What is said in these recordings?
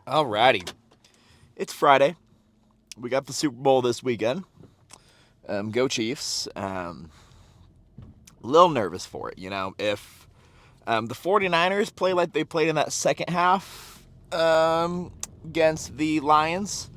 Alrighty. It's Friday. We got the Super Bowl this weekend. Go Chiefs. A little nervous for it, If the 49ers play like they played in that second half against the Lions,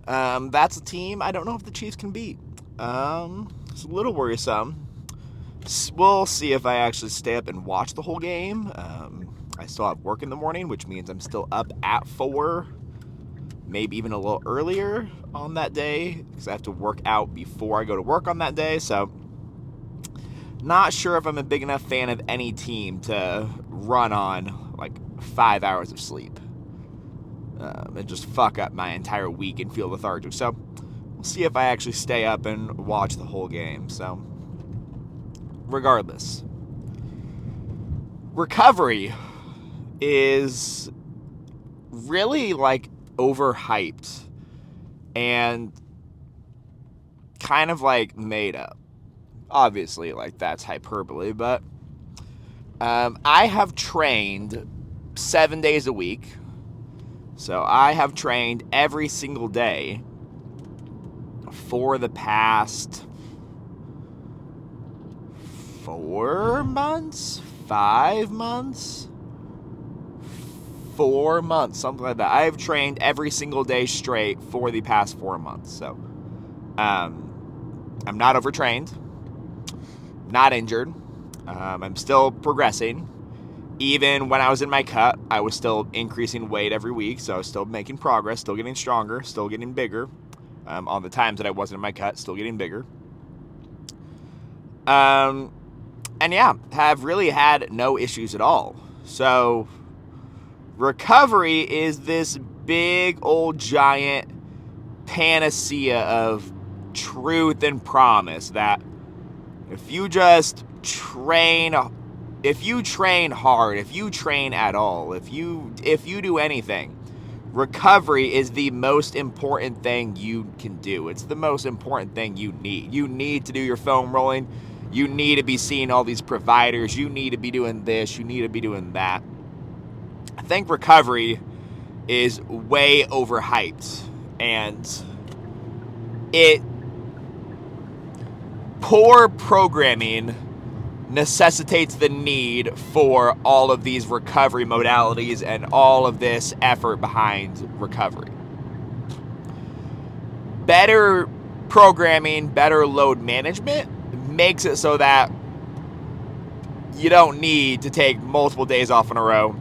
that's a team I don't know if the Chiefs can beat. It's a little worrisome. We'll see if I actually stay up and watch the whole game. I still have work in the morning, which means I'm still up at 4, maybe even a little earlier on that day because I have to work out before I go to work on that day. So, not sure if I'm a big enough fan of any team to run on like 5 hours of sleep and just fuck up my entire week and feel lethargic. So, we'll see if I actually stay up and watch the whole game. So, regardless, recovery is really like overhyped and kind of like made up. Obviously, like that's hyperbole, but I have trained 7 days a week. So I have trained every single day for the past 4 months, 5 months, 4 months, something like that. I have trained every single day straight for the past 4 months. So I'm not overtrained, not injured. I'm still progressing. Even when I was in my cut, I was still increasing weight every week. So I was still making progress, still getting stronger, still getting bigger. On the times that I wasn't in my cut, still getting bigger. And yeah, have really had no issues at all. So recovery is this big old giant panacea of truth and promise that if you just train, if you train hard, if you train at all, if you do anything, recovery is the most important thing you can do. It's the most important thing you need. You need to do your foam rolling. You need to be seeing all these providers. You need to be doing this. You need to be doing that. I think recovery is way overhyped, and it poor programming necessitates the need for all of these recovery modalities and all of this effort behind recovery. Better programming, better load management makes it so that you don't need to take multiple days off in a row.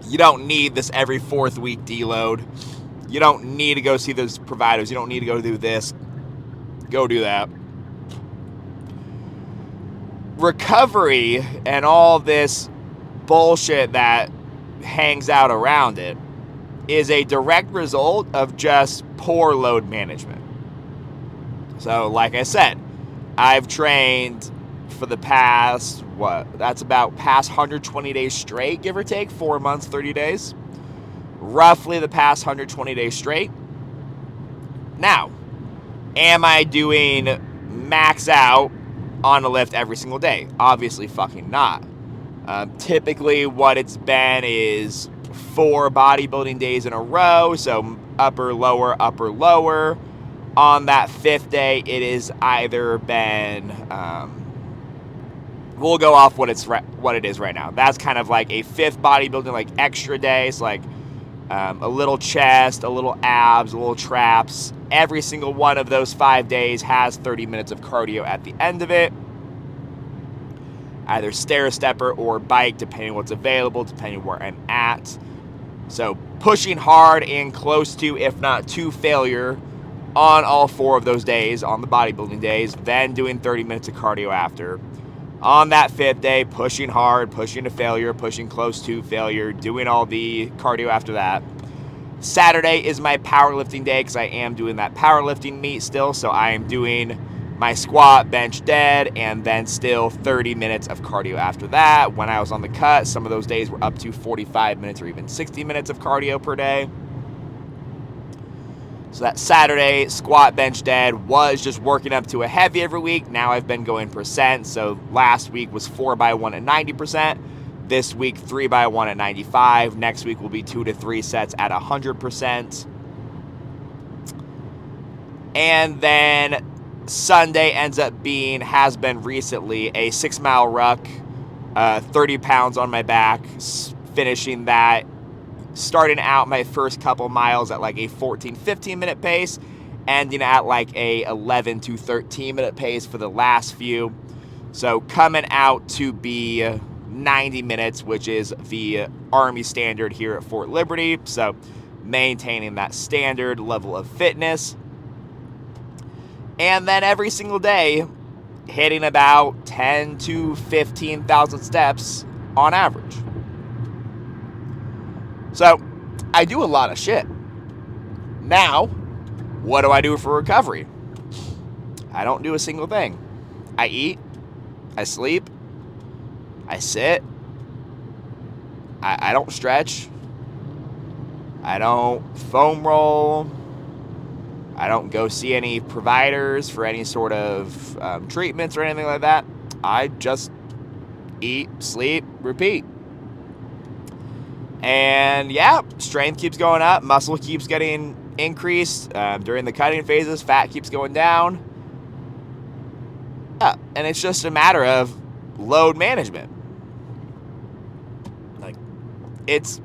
You don't need this every fourth week deload. You don't need to go see those providers. You don't need to go do this. Go do that. Recovery and all this bullshit that hangs out around it is a direct result of just poor load management. So, like I said, I've trained for the past, that's about past 120 days straight, give or take, 4 months, 30 days. Roughly the past 120 days straight. Now, am I doing max out on a lift every single day? Obviously fucking not. Typically what it's been is 4 bodybuilding days in a row, so upper, lower. On that 5th day, it is either been, we'll go off what it is right now. That's kind of like a 5th bodybuilding, like extra day. It's like a little chest, a little abs, a little traps. Every single one of those 5 days has 30 minutes of cardio at the end of it. Either stair stepper or bike, depending on what's available, depending where I'm at. So pushing hard and close to, if not to failure, on all 4 of those days, on the bodybuilding days, then doing 30 minutes of cardio after. On that 5th day, pushing hard, pushing to failure, pushing close to failure, doing all the cardio after that. Saturday is my powerlifting day because I am doing that powerlifting meet still, so I am doing my squat, bench, dead, and then still 30 minutes of cardio after that. When I was on the cut, some of those days were up to 45 minutes or even 60 minutes of cardio per day. So that Saturday, squat, bench, dead was just working up to a heavy every week. Now I've been going percent. So last week was 4x1 at 90%. This week, 3x1 at 95. Next week will be 2 to 3 sets at 100%. And then Sunday has been recently, a 6-mile ruck, 30 pounds on my back, finishing that, starting out my first couple miles at like a 15 minute pace, ending at like a 11 to 13 minute pace for the last few. So coming out to be 90 minutes, which is the Army standard here at Fort Liberty. So maintaining that standard level of fitness. And then every single day, hitting about 10 to 15,000 steps on average. So I do a lot of shit. Now, what do I do for recovery? I don't do a single thing. I eat, I sleep, I sit, I don't stretch, I don't foam roll, I don't go see any providers for any sort of treatments or anything like that. I just eat, sleep, repeat. And yeah, strength keeps going up, muscle keeps getting increased during the cutting phases, fat keeps going down. Yeah, and it's just a matter of load management. Like, it's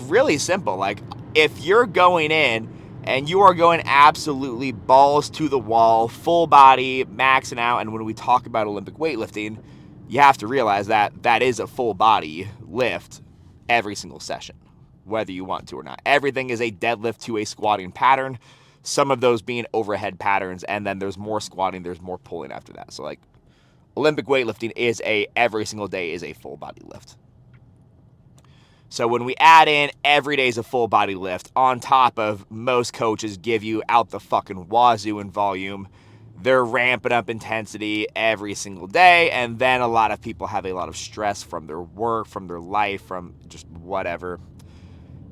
really simple. Like, if you're going in and you are going absolutely balls to the wall, full body, maxing out, and when we talk about Olympic weightlifting, you have to realize that that is a full body lift every single session, whether you want to or not. Everything is a deadlift to a squatting pattern, some of those being overhead patterns, and then there's more squatting, there's more pulling after that. So like, Olympic weightlifting is every single day is a full body lift. So when we add in every day is a full body lift, on top of most coaches give you out the fucking wazoo in volume, they're ramping up intensity every single day, and then a lot of people have a lot of stress from their work, from their life, from just whatever.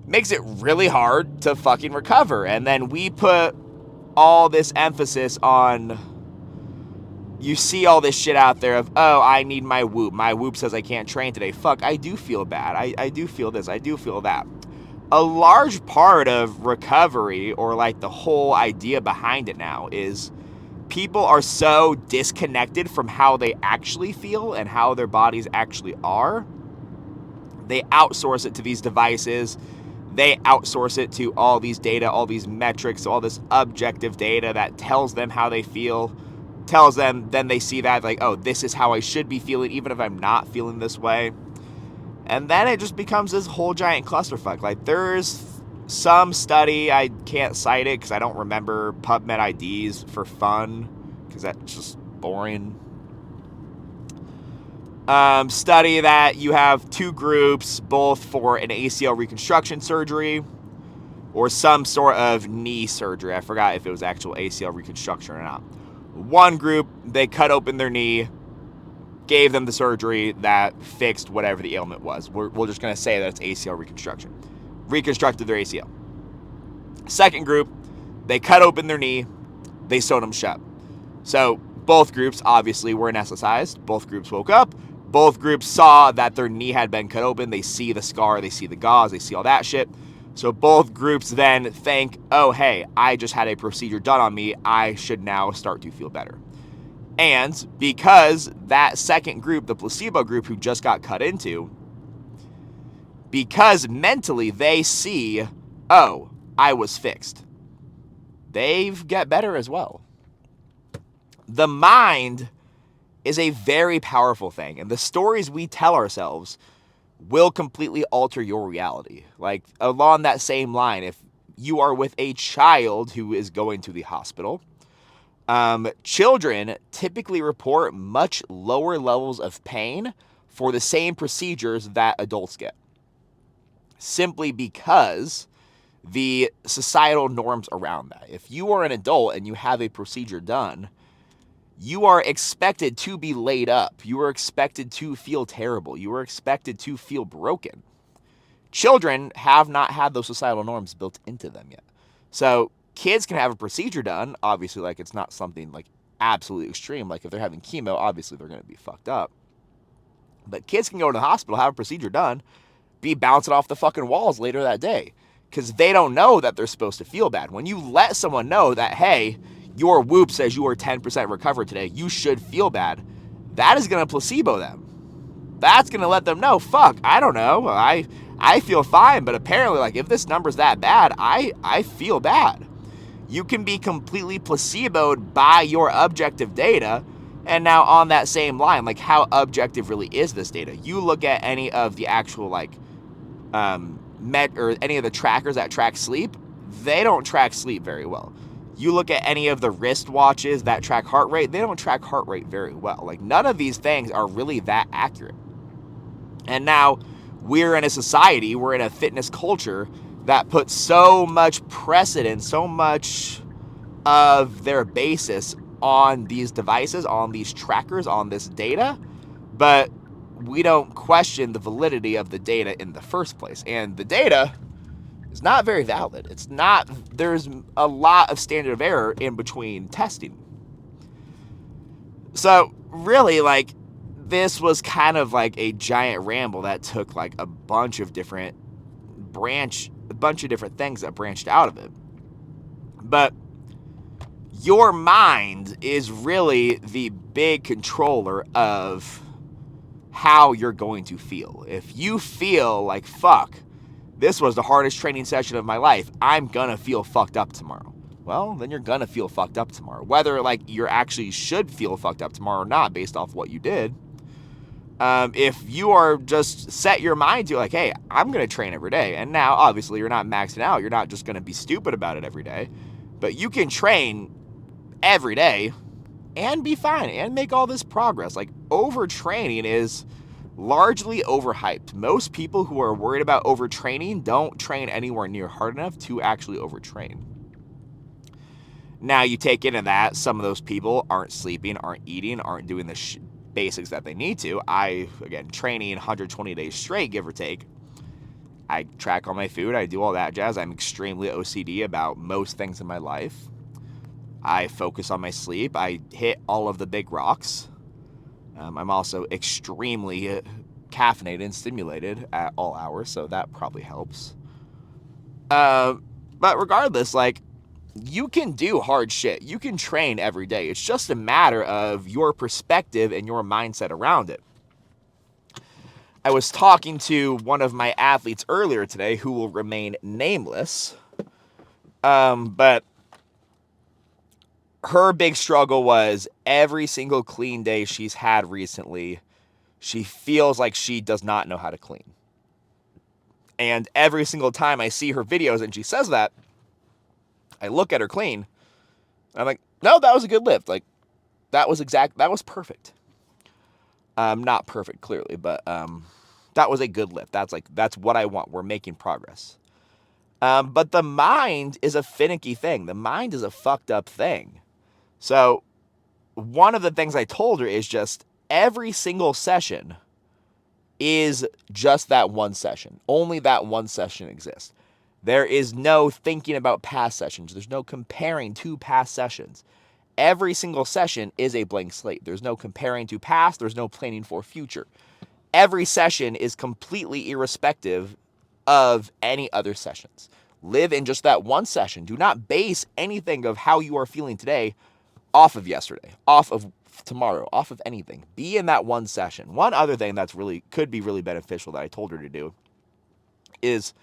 Makes it really hard to fucking recover. And then we put all this emphasis on, you see all this shit out there of, oh, I need my Whoop. My Whoop says I can't train today. Fuck, I do feel bad. I do feel this. I do feel that. A large part of recovery, or like the whole idea behind it now, is people are so disconnected from how they actually feel and how their bodies actually are. They outsource it to these devices. They outsource it to all these data, all these metrics, all this objective data that tells them how they feel, tells them, then they see that like, oh, this is how I should be feeling, even if I'm not feeling this way. And then it just becomes this whole giant clusterfuck. Like, there's some study, I can't cite it because I don't remember PubMed IDs for fun, because that's just boring. Study that you have two groups, both for an ACL reconstruction surgery or some sort of knee surgery. I forgot if it was actual ACL reconstruction or not. One group, they cut open their knee, gave them the surgery that fixed whatever the ailment was. We're just going to say that it's ACL reconstruction. Reconstructed their ACL. Second group, they cut open their knee, they sewed them shut. So both groups obviously were anesthetized. Both groups woke up. Both groups saw that their knee had been cut open. They see the scar, they see the gauze, they see all that shit. So both groups then think, oh, hey, I just had a procedure done on me. I should now start to feel better. And because that second group, the placebo group who just got cut into, because mentally they see, oh, I was fixed, they get better as well. The mind is a very powerful thing, and the stories we tell ourselves will completely alter your reality. Like, along that same line, if you are with a child who is going to the hospital, children typically report much lower levels of pain for the same procedures that adults get, simply because the societal norms around that. If you are an adult and you have a procedure done, you are expected to be laid up. You are expected to feel terrible. You are expected to feel broken. Children have not had those societal norms built into them yet. So kids can have a procedure done. Obviously, like, it's not something like absolutely extreme. Like, if they're having chemo, obviously they're going to be fucked up. But kids can go to the hospital, have a procedure done, be bouncing off the fucking walls later that day because they don't know that they're supposed to feel bad. When you let someone know that, hey, your Whoop says you are 10% recovered today, you should feel bad, that is going to placebo them. That's going to let them know, fuck, I don't know, I feel fine, but apparently, like, if this number's that bad, I feel bad. You can be completely placeboed by your objective data. And now on that same line, like, how objective really is this data? You look at any of the actual, like, or any of the trackers that track sleep, they don't track sleep very well. You look at any of the wrist watches that track heart rate, they don't track heart rate very well. Like, none of these things are really that accurate. And now we're in a society, we're in a fitness culture that puts so much precedence, so much of their basis on these devices, on these trackers, on this data, but we don't question the validity of the data in the first place. And the data is not very valid. It's not, there's a lot of standard of error in between testing. So really, like, this was kind of like a giant ramble that took like a bunch of different things that branched out of it. But your mind is really the big controller of how you're going to feel. If you feel like, fuck, this was the hardest training session of my life, I'm gonna feel fucked up tomorrow, well, then you're gonna feel fucked up tomorrow. Whether, like, you actually should feel fucked up tomorrow or not based off what you did. If you are just set your mind to, like, hey, I'm gonna train every day, and now obviously you're not maxing out, you're not just gonna be stupid about it every day, but you can train every day and be fine and make all this progress. Like, overtraining is largely overhyped. Most people who are worried about overtraining don't train anywhere near hard enough to actually overtrain. Now, you take into that, some of those people aren't sleeping, aren't eating, aren't doing the basics that they need to. Again, training 120 days straight, give or take. I track all my food, I do all that jazz. I'm extremely OCD about most things in my life. I focus on my sleep. I hit all of the big rocks. I'm also extremely caffeinated and stimulated at all hours, so that probably helps. But regardless, like, you can do hard shit. You can train every day. It's just a matter of your perspective and your mindset around it. I was talking to one of my athletes earlier today who will remain nameless. But her big struggle was every single clean day she's had recently, she feels like she does not know how to clean. And every single time I see her videos and she says that, I look at her clean, I'm like, no, that was a good lift. Like, that was perfect. Not perfect, clearly, but that was a good lift. That's what I want. We're making progress. But the mind is a finicky thing. The mind is a fucked up thing. So one of the things I told her is just every single session is just that one session. Only that one session exists. There is no thinking about past sessions. There's no comparing to past sessions. Every single session is a blank slate. There's no comparing to past. There's no planning for future. Every session is completely irrespective of any other sessions. Live in just that one session. Do not base anything of how you are feeling today off of yesterday, off of tomorrow, off of anything. Be in that one session. One other thing that's could be really beneficial that I told her to do is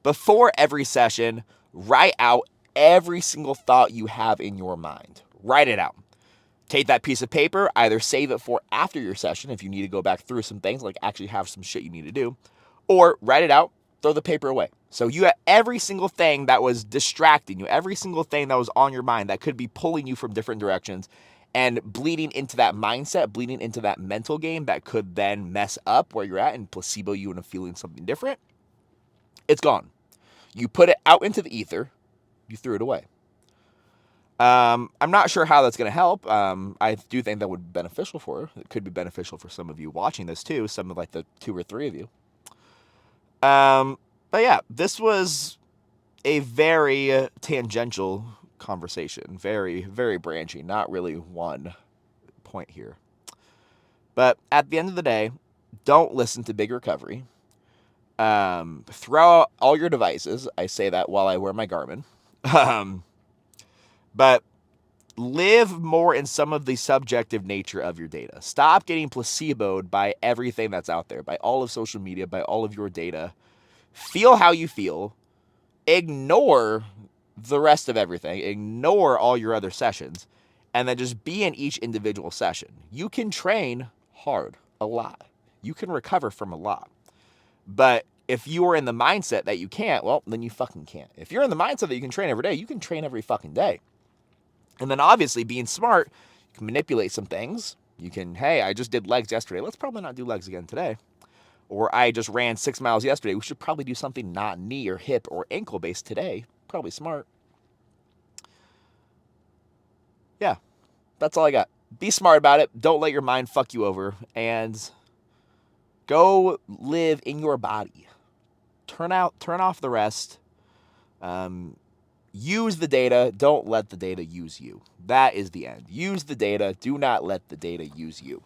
before every session, write out every single thought you have in your mind. Write it out. Take that piece of paper, either save it for after your session if you need to go back through some things, like actually have some shit you need to do, or write it out, throw the paper away. So you have every single thing that was distracting you, every single thing that was on your mind that could be pulling you from different directions and bleeding into that mindset, bleeding into that mental game that could then mess up where you're at and placebo you into feeling something different. It's gone. You put it out into the ether, you threw it away. I'm not sure how that's going to help. I do think that would be beneficial for her. It could be beneficial for some of you watching this too, some of like the 2 or 3 of you. But yeah, this was a very tangential conversation, very, very branching, not really one point here. But at the end of the day, don't listen to Big Recovery. Throw out all your devices. I say that while I wear my Garmin. But live more in some of the subjective nature of your data. Stop getting placeboed by everything that's out there, by all of social media, by all of your data. Feel how you feel. Ignore the rest of everything. Ignore all your other sessions. And then just be in each individual session. You can train hard, a lot. You can recover from a lot. But if you are in the mindset that you can't, well, then you fucking can't. If you're in the mindset that you can train every day, you can train every fucking day. And then obviously being smart, you can manipulate some things. You can, hey, I just did legs yesterday. Let's probably not do legs again today. Or I just ran 6 miles yesterday. We should probably do something not knee or hip or ankle based today. Probably smart. Yeah, that's all I got. Be smart about it. Don't let your mind fuck you over. And go live in your body. Turn off the rest. Use the data. Don't let the data use you. That is the end. Use the data. Do not let the data use you.